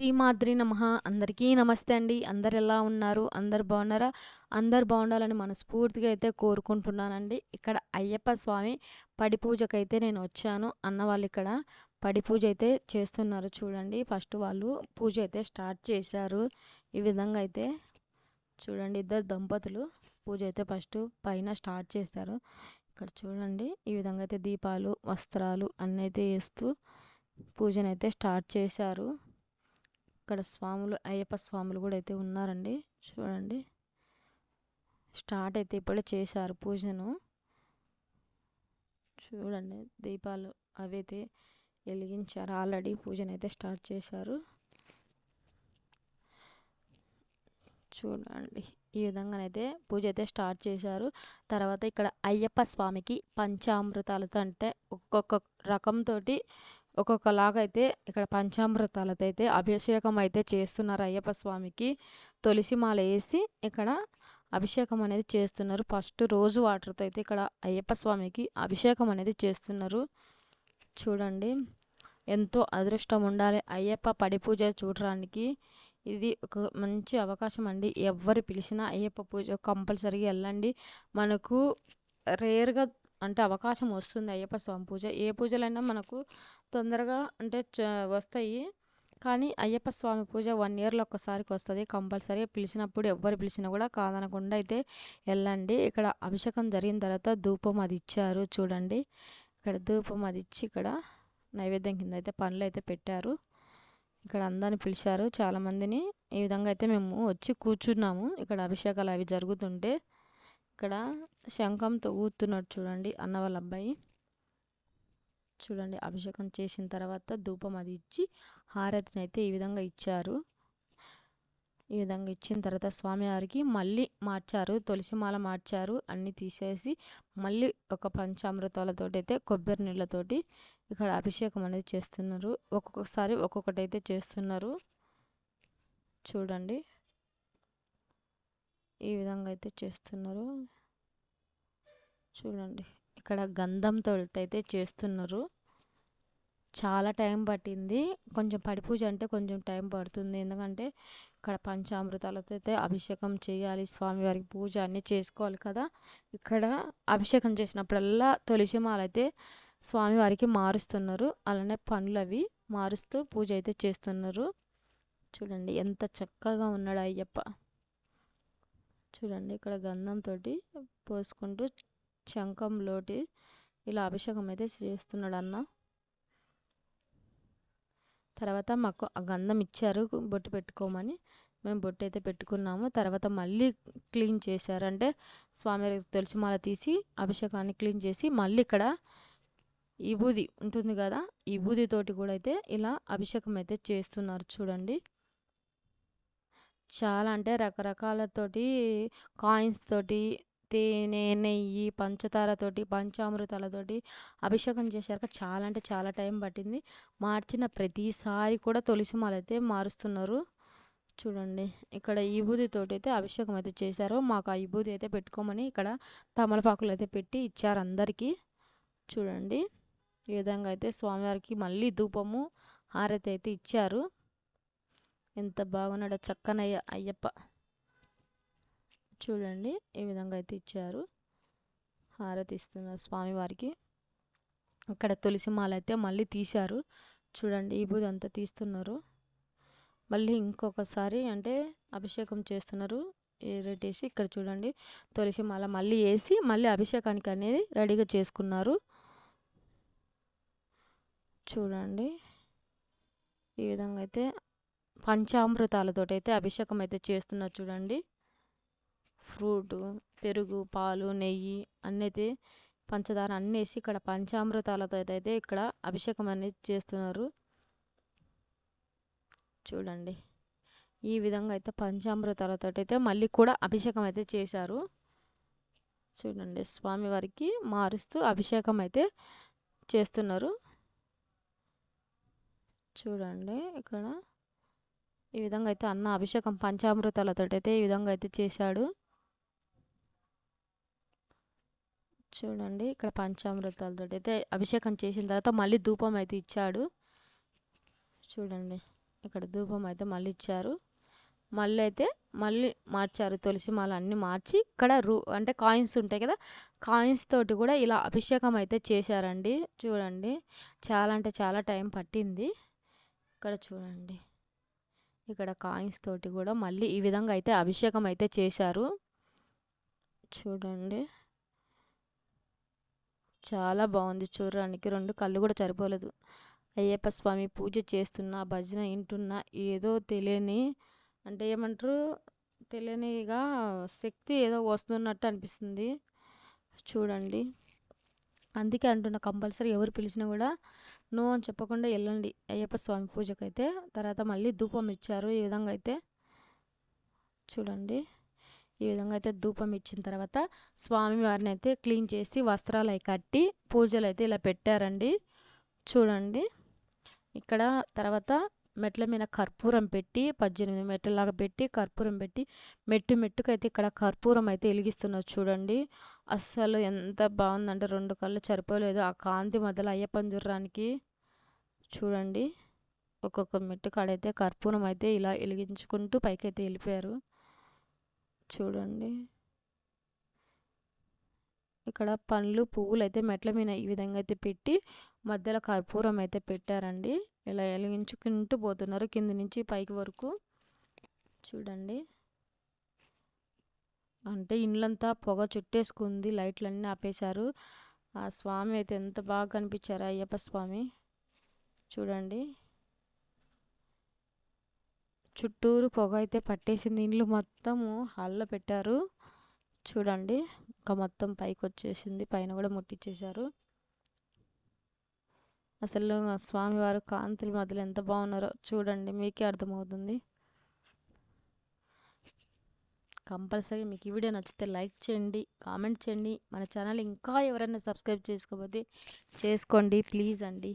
శ్రీమాద్రి నమః. అందరికీ నమస్తే అండి. అందరు ఎలా ఉన్నారు? అందరు బాగున్నారా? అందరు బాగుండాలని మనస్ఫూర్తిగా అయితే కోరుకుంటున్నానండి. ఇక్కడ అయ్యప్ప స్వామి పడి పూజకైతే నేను వచ్చాను. అన్నవాళ్ళు ఇక్కడ పడి పూజ అయితే చేస్తున్నారు చూడండి. ఫస్ట్ వాళ్ళు పూజ అయితే స్టార్ట్ చేశారు. ఈ విధంగా అయితే చూడండి, ఇద్దరు దంపతులు పూజ అయితే ఫస్ట్ పైన స్టార్ట్ చేశారు. ఇక్కడ చూడండి, ఈ విధంగా అయితే దీపాలు, వస్త్రాలు అన్నీ అయితే వేస్తూ పూజనైతే స్టార్ట్ చేశారు. ఇక్కడ స్వాములు, అయ్యప్ప స్వాములు కూడా అయితే ఉన్నారండి. చూడండి, స్టార్ట్ అయితే ఇప్పుడే చేశారు పూజను. చూడండి, దీపాలు అవైతే వెలిగించారు. ఆల్రెడీ పూజనైతే స్టార్ట్ చేశారు. చూడండి, ఈ విధంగానైతే పూజ అయితే స్టార్ట్ చేశారు. తర్వాత ఇక్కడ అయ్యప్ప స్వామికి పంచామృతాలతో, అంటే ఒక్కొక్క రకంతో ఒక్కొక్కలాగా అయితే ఇక్కడ పంచామృతాలతో అయితే అభిషేకం అయితే చేస్తున్నారు అయ్యప్ప స్వామికి. తులసి మాల వేసి ఇక్కడ అభిషేకం అనేది చేస్తున్నారు. ఫస్ట్ రోజు వాటర్తో అయితే ఇక్కడ అయ్యప్ప స్వామికి అభిషేకం అనేది చేస్తున్నారు. చూడండి, ఎంతో అదృష్టం ఉండాలి అయ్యప్ప పడి పూజ చూడడానికి. ఇది ఒక మంచి అవకాశం అండి. ఎవరు పిలిచినా అయ్యప్ప పూజ కంపల్సరీగా వెళ్ళండి. మనకు రేర్గా అంటే అవకాశం వస్తుంది అయ్యప్ప స్వామి పూజ. ఏ పూజలైనా మనకు తొందరగా అంటే వస్తాయి. కానీ అయ్యప్ప స్వామి పూజ 1 ఇయర్లో ఒక్కసారికి వస్తుంది. కంపల్సరీ పిలిచినప్పుడు ఎవ్వరు పిలిచినా కూడా కాదనకుండా అయితే వెళ్ళండి. ఇక్కడ అభిషేకం జరిగిన తర్వాత ధూపం అది ఇచ్చారు చూడండి. ఇక్కడ ధూపం అది ఇచ్చి ఇక్కడ నైవేద్యం కింద అయితే పండ్లు అయితే పెట్టారు. ఇక్కడ అందరిని పిలిచారు చాలామందిని. ఈ విధంగా అయితే మేము వచ్చి కూర్చున్నాము. ఇక్కడ అభిషేకాలు అవి జరుగుతుంటే ఇక్కడ శంఖంతో ఊతున్నట్టు చూడండి అన్న వాళ్ళ అబ్బాయి. చూడండి, అభిషేకం చేసిన తర్వాత ధూపం అది ఇచ్చి హారతిని అయితే ఈ విధంగా ఇచ్చారు. ఈ విధంగా ఇచ్చిన తర్వాత స్వామివారికి మళ్ళీ మార్చారు, తులసిమాల మార్చారు. అన్నీ తీసేసి మళ్ళీ ఒక పంచామృతాలతో అయితే కొబ్బరి నీళ్ళతోటి ఇక్కడ అభిషేకం అనేది చేస్తున్నారు. ఒక్కొక్కసారి ఒక్కొక్కటి అయితే చేస్తున్నారు. చూడండి, ఈ విధంగా అయితే చేస్తున్నారు. చూడండి, ఇక్కడ గంధంతో అయితే చేస్తున్నారు. చాలా టైం పట్టింది. కొంచెం పడి పూజ అంటే కొంచెం టైం పడుతుంది. ఎందుకంటే ఇక్కడ పంచామృతాలతో అయితే అభిషేకం చేయాలి. స్వామివారికి పూజ అన్నీ చేసుకోవాలి కదా. ఇక్కడ అభిషేకం చేసినప్పుడల్లా తులసి మాల అయితే స్వామివారికి మారుస్తున్నారు. అలానే పండ్లు అవి మారుస్తూ పూజ అయితే చేస్తున్నారు. చూడండి, ఎంత చక్కగా ఉన్నాడు అయ్యప్ప. చూడండి, ఇక్కడ గంధంతో పోసుకుంటూ శంఖంలోటి ఇలా అభిషేకం అయితే చేస్తున్నాడు అన్న. తర్వాత మాకు ఆ గంధం ఇచ్చారు బొట్టు పెట్టుకోమని. మేము బొట్టు అయితే పెట్టుకున్నాము. తర్వాత మళ్ళీ క్లీన్ చేశారు. అంటే స్వామి తులసిమాల తీసి అభిషేకాన్ని క్లీన్ చేసి మళ్ళీ ఇక్కడ విభూది ఉంటుంది కదా, ఈ విభూదితోటి కూడా అయితే ఇలా అభిషేకం అయితే చేస్తున్నారు. చూడండి, చాలా అంటే రకరకాలతోటి కాయిన్స్ తోటి, తేనె, నెయ్యి, పంచదారతోటి, పంచామృతాలతోటి అభిషేకం చేశాక చాలా అంటే చాలా టైం పట్టింది. మార్చిన ప్రతిసారి కూడా తులసి మాల అయితే మారుస్తున్నారు. చూడండి, ఇక్కడ ఈ విభూతితోటి అయితే అభిషేకం అయితే చేశారు. మాకు ఆ విభూతి అయితే పెట్టుకోమని ఇక్కడ తమలపాకులు అయితే పెట్టి ఇచ్చారు అందరికీ. చూడండి, ఈ విధంగా అయితే స్వామివారికి మళ్ళీ ధూపము, హారతి అయితే ఇచ్చారు. ఎంత బాగున్నాడో చక్కనయ్య అయ్యప్ప. చూడండి, ఈ విధంగా అయితే ఇచ్చారు. హారతి ఇస్తున్నారు స్వామివారికి. ఇక్కడ తులసి మాల అయితే మళ్ళీ తీశారు. చూడండి, ఈ బూది అంతా తీస్తున్నారు. మళ్ళీ ఇంకొకసారి అంటే అభిషేకం చేస్తున్నారు. ఏరేటేసి ఇక్కడ చూడండి, తులసి మాల మళ్ళీ వేసి మళ్ళీ అభిషేకానికి అనేది రెడీగా చేసుకున్నారు. చూడండి, ఈ విధంగా అయితే పంచామృతాలతో అయితే అభిషేకం అయితే చేస్తున్నారు. చూడండి, ఫ్రూటు, పెరుగు, పాలు, నెయ్యి అన్నీ అయితే పంచదార అన్నీ వేసి ఇక్కడ పంచామృతాలతో అయితే ఇక్కడ అభిషేకం అనేది చేస్తున్నారు. చూడండి, ఈ విధంగా అయితే పంచామృతాలతో అయితే మళ్ళీ కూడా అభిషేకం అయితే చేశారు. చూడండి, స్వామివారికి మారుస్తూ అభిషేకం అయితే చేస్తున్నారు. చూడండి, ఇక్కడ ఈ విధంగా అయితే అన్న అభిషేకం పంచామృతాలతో అయితే ఈ విధంగా అయితే చేశాడు. చూడండి, ఇక్కడ పంచామృతాలతో అయితే అభిషేకం చేసిన తర్వాత మళ్ళీ ధూపం అయితే ఇచ్చాడు. చూడండి, ఇక్కడ ధూపం అయితే మళ్ళీ ఇచ్చారు. మళ్ళీ అయితే మళ్ళీ మార్చారు. తులసి మాల అన్నీ మార్చి ఇక్కడ అంటే కాయిన్స్ ఉంటాయి కదా, కాయిన్స్ తోటి కూడా ఇలా అభిషేకం అయితే చేశారండి. చూడండి, చాలా అంటే చాలా టైం పట్టింది. ఇక్కడ చూడండి, ఇక్కడ కాయిన్స్ తోటి కూడా మళ్ళీ ఈ విధంగా అయితే అభిషేకం అయితే చేశారు. చూడండి, చాలా బాగుంది చూడడానికి. 2 కళ్ళు కూడా సరిపోలేదు. అయ్యప్ప స్వామి పూజ చేస్తున్నా, భజన వింటున్నా, ఏదో తెలియని అంటే ఏమంటారు, తెలియనిగా శక్తి ఏదో వస్తున్నట్టు అనిపిస్తుంది. చూడండి, అందుకే అంటున్నా, కంపల్సరీ ఎవరు పిలిచినా కూడా నో అని చెప్పకుండా వెళ్ళండి అయ్యప్ప స్వామి పూజకైతే. తర్వాత మళ్ళీ ధూపం ఇచ్చారు. ఈ విధంగా అయితే చూడండి, ఈ విధంగా అయితే ధూపం ఇచ్చిన తర్వాత స్వామి వారిని అయితే క్లీన్ చేసి వస్త్రాలు అవి కట్టి పూజలు అయితే ఇలా పెట్టారండి. చూడండి, ఇక్కడ తర్వాత మెట్ల మీద కర్పూరం పెట్టి 18 మెట్లలాగా పెట్టి కర్పూరం పెట్టి మెట్టు మెట్టుకైతే ఇక్కడ కర్పూరం అయితే వెలిగిస్తున్నారు. చూడండి, అస్సలు ఎంత బాగుందంటే 2 కళ్ళు సరిపోలేదు ఆ కాంతి మధ్యలో అయ్యప్పని చూడడానికి. చూడండి, ఒక్కొక్క మెట్టు కాడైతే కర్పూరం అయితే ఇలా వెలిగించుకుంటూ పైకైతే వెళ్ళిపోయారు. చూడండి, ఇక్కడ పండ్లు పువ్వులు అయితే మెట్ల మీద ఈ విధంగా అయితే పెట్టి మధ్యలో కర్పూరం అయితే పెట్టారండి. ఇలా వెలిగించుకుంటూ పోతున్నారు కింద నుంచి పైకి వరకు. చూడండి, అంటే ఇండ్లంతా పొగ చుట్టేసుకుంది, లైట్లన్నీ ఆపేశారు. ఆ స్వామి అయితే ఎంత బాగా కనిపించారు, అయ్యప్ప స్వామి. చూడండి, చుట్టూరు పొగ అయితే పట్టేసింది, ఇండ్లు మొత్తము హాల్లో పెట్టారు. చూడండి, ఇంకా మొత్తం పైకి వచ్చేసింది, పైన కూడా ముట్టించేశారు. అసలు స్వామివారు కాంతుల మధ్యలో ఎంత బాగున్నారో చూడండి, మీకే అర్థమవుతుంది. కంపల్సరీ మీకు ఈ వీడియో నచ్చితే లైక్ చేయండి, కామెంట్ చేయండి. మన ఛానల్ ఇంకా ఎవరైనా సబ్స్క్రైబ్ చేసుకోకపోతే చేసుకోండి ప్లీజ్ అండి.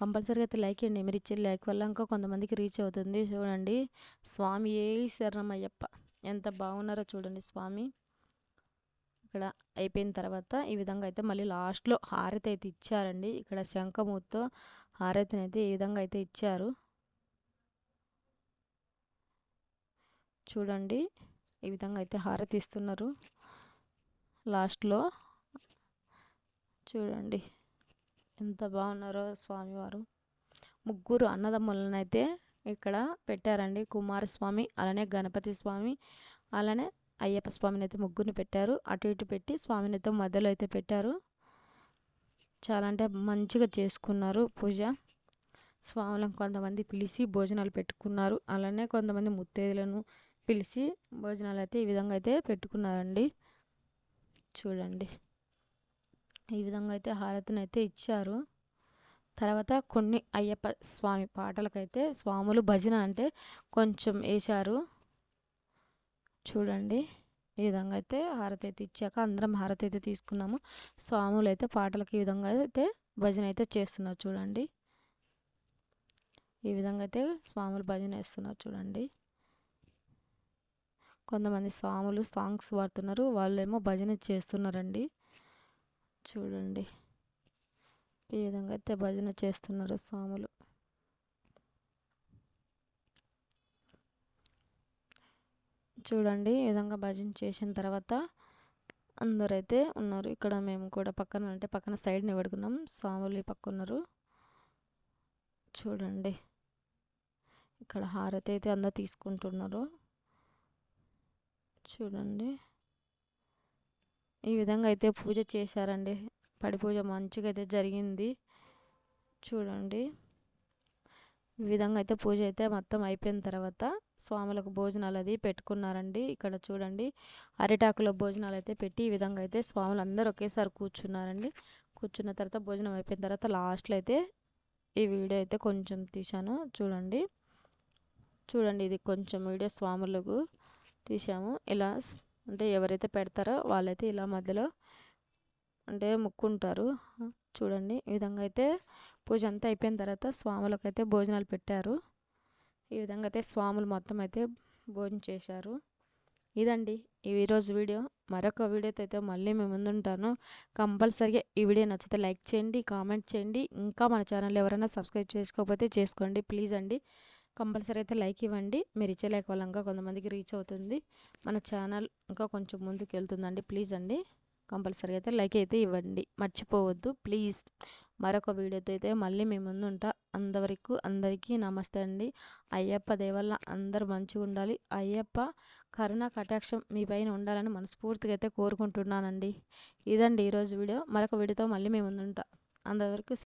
కంపల్సరీగా అయితే లైక్ చేయండి. మీరు ఇచ్చే లైక్ వల్ల ఇంకా కొంతమందికి రీచ్ అవుతుంది. చూడండి, స్వామి ఏ శరణమయ్యప్ప ఎంత బాగున్నారో చూడండి స్వామి. ఇక్కడ అయిపోయిన తర్వాత ఈ విధంగా అయితే మళ్ళీ లాస్ట్లో హారతి అయితే ఇచ్చారండి. ఇక్కడ శంఖమూతో హారతిని అయితే ఈ విధంగా అయితే ఇచ్చారు. చూడండి, ఈ విధంగా అయితే హారతి ఇస్తున్నారు లాస్ట్లో. చూడండి, ఎంత బాగున్నారో స్వామివారు. 3 అన్నదమ్ములను అయితే ఇక్కడ పెట్టారండి. కుమారస్వామి, అలానే గణపతి స్వామి, అలానే అయ్యప్ప స్వామిని అయితే 3ని పెట్టారు. అటు ఇటు పెట్టి స్వామిని అయితే మధ్యలో అయితే పెట్టారు. చాలా అంటే మంచిగా చేసుకున్నారు పూజ. స్వాములను కొంతమంది పిలిచి భోజనాలు పెట్టుకున్నారు. అలానే కొంతమంది ముత్తైదులను పిలిచి భోజనాలు అయితే ఈ విధంగా అయితే పెట్టుకున్నారండి. చూడండి, ఈ విధంగా అయితే హారతిని అయితే ఇచ్చారు. తర్వాత కొన్ని అయ్యప్ప స్వామి పాటలకైతే స్వాములు భజన అంటే కొంచెం వేశారు. చూడండి, ఈ విధంగా అయితే హారతి అయితే ఇచ్చాక అందరం హారతి అయితే తీసుకున్నాము. స్వాములు అయితే పాటలకి ఈ విధంగా అయితే భజన అయితే చేస్తున్నారు. చూడండి, ఈ విధంగా అయితే స్వాములు భజన వేస్తున్నారు. చూడండి, కొంతమంది స్వాములు సాంగ్స్ పాడుతున్నారు, వాళ్ళేమో భజన చేస్తున్నారండి. చూడండి, ఈ విధంగా అయితే భజన చేస్తున్నారు స్వాములు. చూడండి, ఈ విధంగా భజన చేసిన తర్వాత అందరైతే ఉన్నారు. ఇక్కడ మేము కూడా పక్కన అంటే పక్కన సైడ్ని పెడుకున్నాం, స్వాములు పక్క ఉన్నారు. చూడండి, ఇక్కడ హారతి అయితే అందరు తీసుకుంటున్నారు. చూడండి, ఈ విధంగా అయితే పూజ చేశారండి. పడి పూజ మంచిగా అయితే జరిగింది. చూడండి, ఈ విధంగా అయితే పూజ అయితే మొత్తం అయిపోయిన తర్వాత స్వాములకు భోజనాలు అది పెట్టుకున్నారండి. ఇక్కడ చూడండి, అరిటాకులో భోజనాలు అయితే పెట్టి ఈ విధంగా అయితే స్వాములు అందరూ ఒకేసారి కూర్చున్నారండి. కూర్చున్న తర్వాత భోజనం అయిపోయిన తర్వాత లాస్ట్లో అయితే ఈ వీడియో అయితే కొంచెం తీశాను. చూడండి, ఇది కొంచెం వీడియో స్వాములకు తీసాము. ఇలా అంటే ఎవరైతే పెడతారో వాళ్ళైతే ఇలా మధ్యలో అంటే ముక్కుంటారు. చూడండి, ఈ విధంగా అయితే పూజ అంతా అయిపోయిన తర్వాత స్వాములకు అయితే భోజనాలు పెట్టారు. ఈ విధంగా అయితే స్వాములు మొత్తం అయితే భోజనం చేశారు. ఇదండి ఈరోజు వీడియో. మరొక వీడియోతో అయితే మళ్ళీ మీ ముందుంటాను. కంపల్సరిగా ఈ వీడియో నచ్చితే లైక్ చేయండి, కామెంట్ చేయండి. ఇంకా మన ఛానల్ ఎవరైనా సబ్స్క్రైబ్ చేసుకోకపోతే చేసుకోండి ప్లీజ్ అండి. కంపల్సరీ అయితే లైక్ ఇవ్వండి. మీరు ఇచ్చే లైక్ వల్ల ఇంకా కొంతమందికి రీచ్ అవుతుంది. మన ఛానల్ ఇంకా కొంచెం ముందుకు వెళ్తుందండి. ప్లీజ్ అండి కంపల్సరీ అయితే లైక్ అయితే ఇవ్వండి, మర్చిపోవద్దు ప్లీజ్. మరొక వీడియోతో అయితే మళ్ళీ మీ ముందు ఉంటా. అంతవరకు అందరికీ నమస్తే అండి. అయ్యప్ప దేవల్ల అందరూ మంచిగా ఉండాలి. అయ్యప్ప కరుణ కటాక్షం మీ పైన ఉండాలని మనస్ఫూర్తిగా అయితే కోరుకుంటున్నానండి. ఇదండి ఈరోజు వీడియో. మరొక వీడియోతో మళ్ళీ మీ ముందుంటా. అంతవరకు